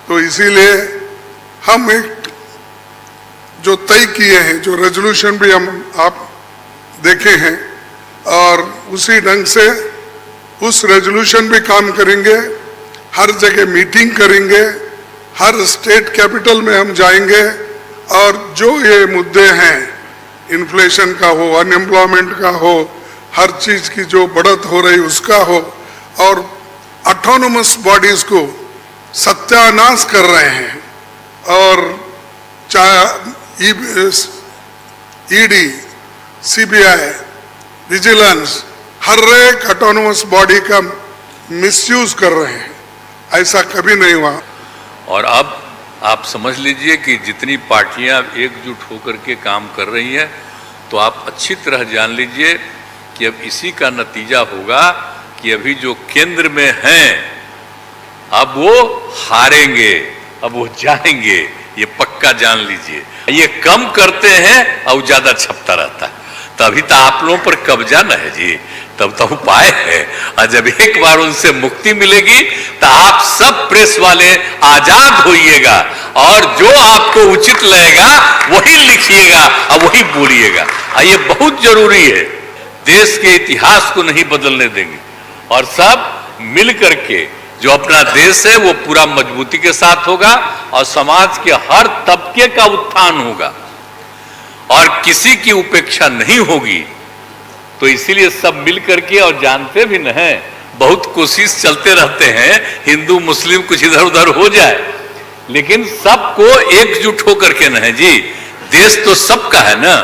तो इसीलिए हम एक जो तय किए हैं, जो रेजोल्यूशन भी आप देखे हैं, और उसी ढंग से उस रेजोल्यूशन भी काम करेंगे। हर जगह मीटिंग करेंगे, हर स्टेट कैपिटल में हम जाएंगे और जो ये मुद्दे हैं, इन्फ्लेशन का हो, अनएम्प्लॉयमेंट का हो, हर चीज की जो बढ़त हो रही उसका हो, और ऑटोनोमस बॉडीज को सत्यानाश कर रहे हैं। और चाहे ईडी, सीबीआई, विजिलेंस, हर एक ऑटोनोमस बॉडी का मिसयूज कर रहे हैं, ऐसा कभी नहीं हुआ। और अब आप समझ लीजिए कि जितनी पार्टियां एकजुट होकर के काम कर रही हैं, तो आप अच्छी तरह जान लीजिए कि अब इसी का नतीजा होगा कि अभी जो केंद्र में हैं अब वो हारेंगे, अब वो जाएंगे, ये पक्का जान लीजिए। ये कम करते हैं और ज्यादा छपता रहता है, तभी तो आप लोगों पर कब्जा न है जी, तब तो उपाय है। और जब एक बार उनसे मुक्ति मिलेगी तो आप सब प्रेस वाले आजाद होइएगा और जो आपको उचित लगेगा वही लिखिएगा और वही बोलिएगा। ये बहुत जरूरी है, देश के इतिहास को नहीं बदलने देंगे और सब मिल करके जो अपना देश है वो पूरा मजबूती के साथ होगा और समाज के हर तबके का उत्थान होगा और किसी की उपेक्षा नहीं होगी। तो इसीलिए सब मिल करके, और जानते भी न हैं, बहुत कोशिश चलते रहते हैं हिंदू मुस्लिम कुछ इधर उधर हो जाए, लेकिन सबको एकजुट होकर के न है जी, देश तो सबका है ना,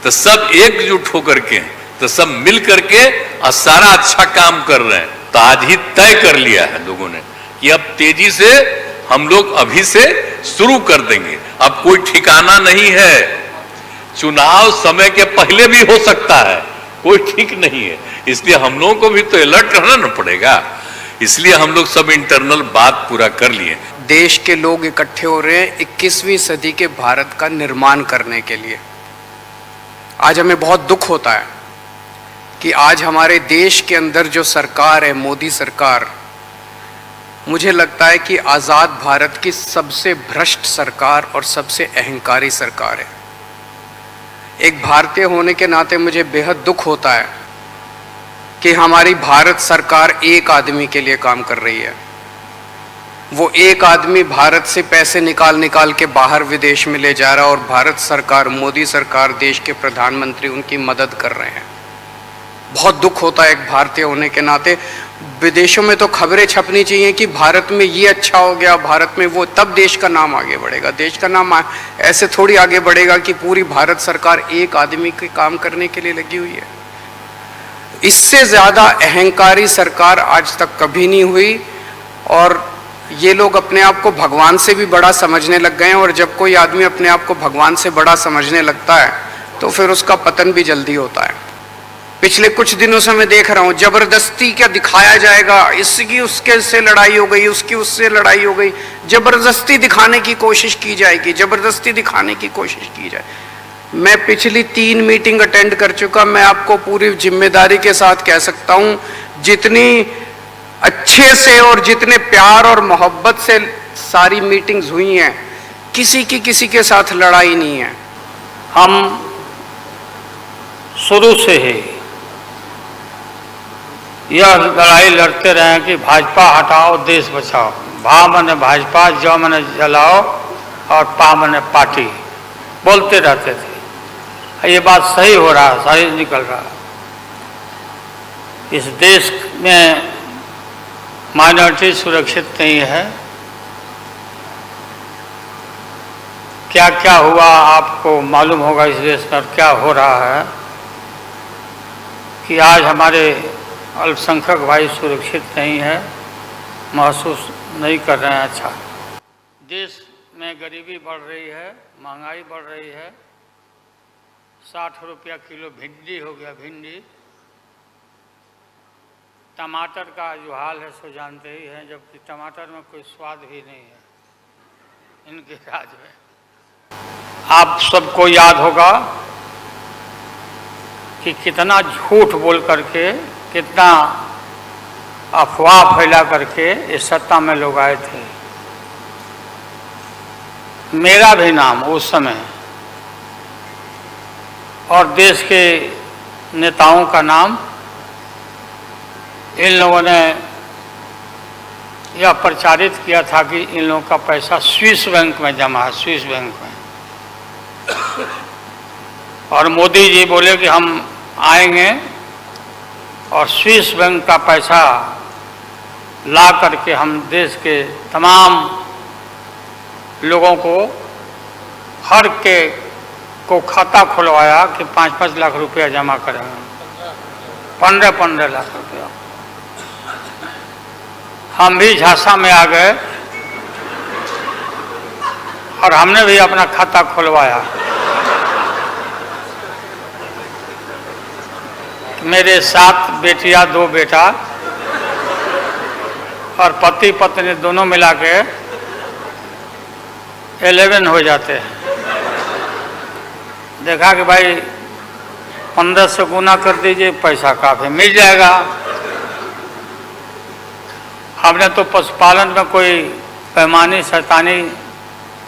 तो सब एकजुट होकर के, तो सब मिल करके और सारा अच्छा काम कर रहे हैं। तो आज ही तय कर लिया है लोगों ने कि अब तेजी से हम लोग अभी से शुरू कर देंगे, अब कोई ठिकाना नहीं है। चुनाव समय के पहले भी हो सकता है, कोई ठीक नहीं है, इसलिए हम लोगों को भी तो अलर्ट रहना न पड़ेगा। इसलिए हम लोग सब इंटरनल बात पूरा कर लिए। देश के लोग इकट्ठे हो रहे हैं 21वीं सदी के भारत का निर्माण करने के लिए। आज हमें बहुत दुख होता है कि आज हमारे देश के अंदर जो सरकार है, मोदी सरकार, मुझे लगता है कि आज़ाद भारत की सबसे भ्रष्ट सरकार और सबसे अहंकारी सरकार है। एक भारतीय होने के नाते मुझे बेहद दुख होता है कि हमारी भारत सरकार एक आदमी के लिए काम कर रही है। वो एक आदमी भारत से पैसे निकाल निकाल के बाहर विदेश में ले जा रहा है और भारत सरकार, मोदी सरकार, देश के प्रधानमंत्री उनकी मदद कर रहे हैं। बहुत दुख होता है एक भारतीय होने के नाते। विदेशों में तो खबरें छपनी चाहिए कि भारत में ये अच्छा हो गया, भारत में वो, तब देश का नाम आगे बढ़ेगा। देश का नाम ऐसे थोड़ी आगे बढ़ेगा कि पूरी भारत सरकार एक आदमी के काम करने के लिए लगी हुई है। इससे ज़्यादा अहंकारी सरकार आज तक कभी नहीं हुई और ये लोग अपने आप को भगवान से भी बड़ा समझने लग गए हैं। और जब कोई आदमी अपने आप को भगवान से बड़ा समझने लगता है तो फिर उसका पतन भी जल्दी होता है। पिछले कुछ दिनों से मैं देख रहा हूं, जबरदस्ती क्या दिखाया जाएगा, इसकी उसके से लड़ाई हो गई, उसकी उससे लड़ाई हो गई, जबरदस्ती दिखाने की कोशिश की जाएगी, जबरदस्ती दिखाने की कोशिश की जाए। मैं पिछली 3 मीटिंग अटेंड कर चुका, मैं आपको पूरी जिम्मेदारी के साथ कह सकता हूं, जितनी अच्छे से और जितने प्यार और मोहब्बत से सारी मीटिंग्स हुई हैं, किसी की किसी के साथ लड़ाई नहीं है। हम शुरू से ही यह लड़ाई लड़ते रहे कि भाजपा हटाओ देश बचाओ। भा मने भाजपा, ज मने जलाओ और पा मने पार्टी, बोलते रहते थे। ये बात सही हो रहा है, सही निकल रहा है। इस देश में माइनॉरिटी सुरक्षित नहीं है। क्या क्या हुआ आपको मालूम होगा इस देश में, क्या हो रहा है कि आज हमारे अल्पसंख्यक भाई सुरक्षित नहीं है, महसूस नहीं कर रहे हैं। अच्छा, देश में गरीबी बढ़ रही है, महंगाई बढ़ रही है। 60 रुपया किलो भिंडी हो गया, भिंडी। टमाटर का जो हाल है सो जानते ही हैं, जबकि टमाटर में कोई स्वाद भी नहीं है इनके राज में। आप सबको याद होगा कि कितना झूठ बोल करके, कितना अफवाह फैला करके इस सत्ता में लोग आए थे। मेरा भी नाम उस समय और देश के नेताओं का नाम इन लोगों ने यह प्रचारित किया था कि इन लोगों का पैसा स्विस बैंक में जमा है, स्विस बैंक में। और मोदी जी बोले कि हम आएंगे और स्विस बैंक का पैसा ला करके हम देश के तमाम लोगों को हर के को खाता खुलवाया कि 5-5 लाख रुपया जमा करेंगे, 15-15 लाख रुपया। हम भी झांसा में आ गए और हमने भी अपना खाता खुलवाया। मेरे 7 बेटियां 2 बेटा और पति पत्नी दोनों मिला के 11 हो जाते हैं। देखा कि भाई 15 से गुना कर दीजिए, पैसा काफी मिल जाएगा। हमने तो पशुपालन में कोई पैमानी शैतानी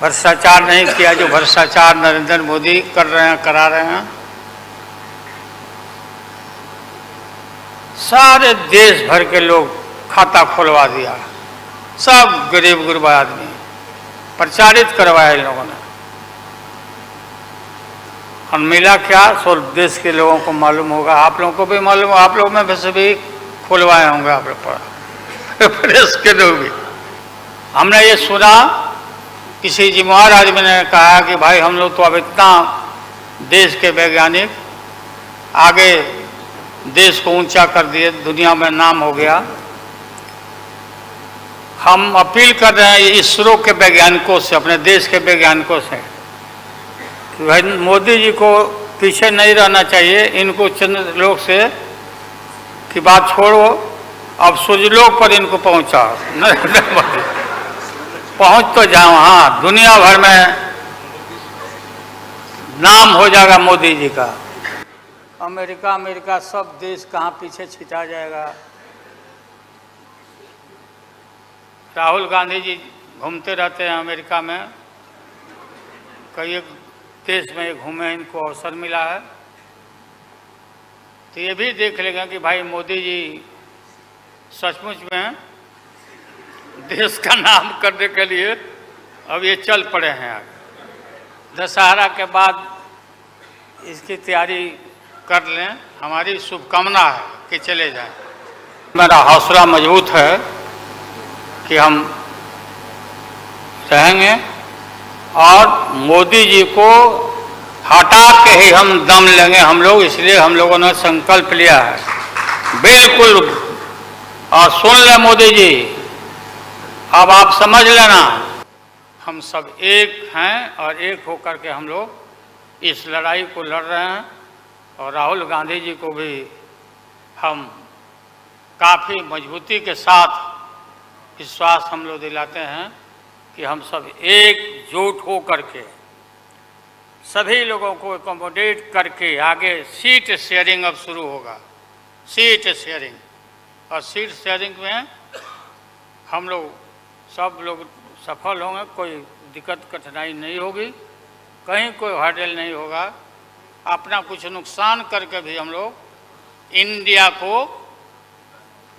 भ्रष्टाचार नहीं किया जो भ्रष्टाचार नरेंद्र मोदी कर रहे हैं, करा रहे हैं। सारे देश भर के लोग खाता खुलवा दिया, सब गरीब गुरबा आदमी प्रचारित करवाया इन लोगों ने। और मिला क्या, सो देश के लोगों को मालूम होगा, आप लोगों को भी मालूम, आप लोग में वैसे भी खुलवाए होंगे, आप लोग पर प्रेस के लोग भी। हमने ये सुना, किसी जिम्मेदार आदमी ने कहा कि भाई हम लोग तो अब इतना देश के वैज्ञानिक आगे देश को ऊंचा कर दिए, दुनिया में नाम हो गया। हम अपील कर रहे हैं इसरो के वैज्ञानिकों से, अपने देश के वैज्ञानिकों से, कि भाई मोदी जी को पीछे नहीं रहना चाहिए। इनको चंद्रलोक से की बात छोड़ो, अब सूर्यलोक पर इनको पहुंचाओ। पहुंच तो जाओ, हाँ, दुनिया भर में नाम हो जाएगा मोदी जी का। अमेरिका सब देश कहाँ पीछे छिटा जाएगा। राहुल गांधी जी घूमते रहते हैं अमेरिका में, कई देश में घूमे, इनको अवसर मिला है। तो ये भी देख लेंगे कि भाई मोदी जी सचमुच में देश का नाम करने के लिए अब ये चल पड़े हैं आगे। दशहरा के बाद इसकी तैयारी कर लें, हमारी शुभकामना है कि चले जाएं। मेरा हौसला मजबूत है कि हम रहेंगे और मोदी जी को हटा के ही हम दम लेंगे हम लोग। इसलिए हम लोगों ने संकल्प लिया है, बिल्कुल। और सुन ले मोदी जी, अब आप समझ लेना, हम सब एक हैं और एक होकर के हम लोग इस लड़ाई को लड़ रहे हैं। और राहुल गांधी जी को भी हम काफ़ी मजबूती के साथ विश्वास हम लोग दिलाते हैं कि हम सब एकजुट हो करके सभी लोगों को एकोमोडेट करके आगे सीट शेयरिंग अब शुरू होगा, सीट शेयरिंग। और सीट शेयरिंग में हम लोग सब लोग सफल होंगे, कोई दिक्कत कठिनाई नहीं होगी, कहीं कोई हर्डल नहीं होगा। अपना कुछ नुकसान करके भी हम लोग इंडिया को,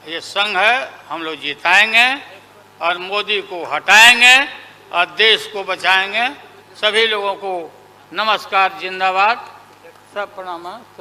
ये संघ है, हम लोग जिताएंगे और मोदी को हटाएंगे और देश को बचाएंगे। सभी लोगों को नमस्कार, जिंदाबाद, सब प्रणाम।